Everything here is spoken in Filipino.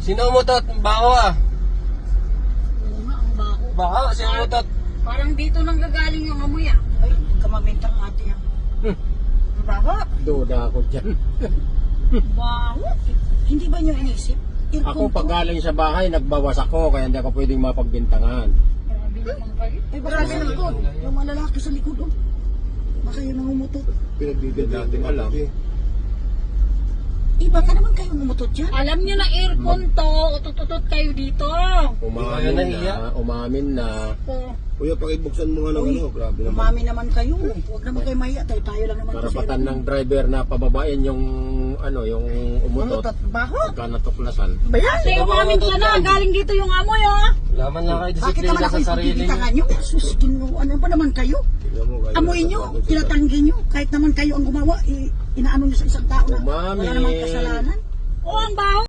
Sino umutot? Baho ah. Oo nga, ang baho. Baho, sino umutot? Parang dito nang gagaling yung amoy ah. Ay, kamamintang ate ah. Ang baho. Duda ako dyan. Baho. Hindi ba nyo inisip? Ako pag galing sa bahay, nagbawas ako, kaya hindi ako pwedeng mapagbintangan. Grabe naman kayo. Ay, baka sa likod. Yung mga lalaki sa likod oh. Baka yun ang umutot. Pinagbibigyan natin alam. Baka naman kayo umutot dyan. Alam nyo na aircon to. Utot-utot kayo dito. Umamin na. Kuya, pakibuksan mo nga ng ano. Grabe naman. Umami naman kayo. Huwag naman kayo mahiya. Tayo lang naman. Karapatan ng driver na pababain yung yung umutot. Umutot. Baho. Pagka natuklasan. Bayan. Kasi umamin ka na. Galing dito yung amoy oh. Laman lang kayo Bakit naman disiplina ako sa sarili ipipitangan niyo. nyo? Sus, ano ba naman kayo? Tingnan mo, kayo. Amoy nyo, tinatanggi nyo. Kahit naman kayo ang gumawa, inaano nyo sa isang tao na Umami. wala namang kasalanan. Oo, ang baho.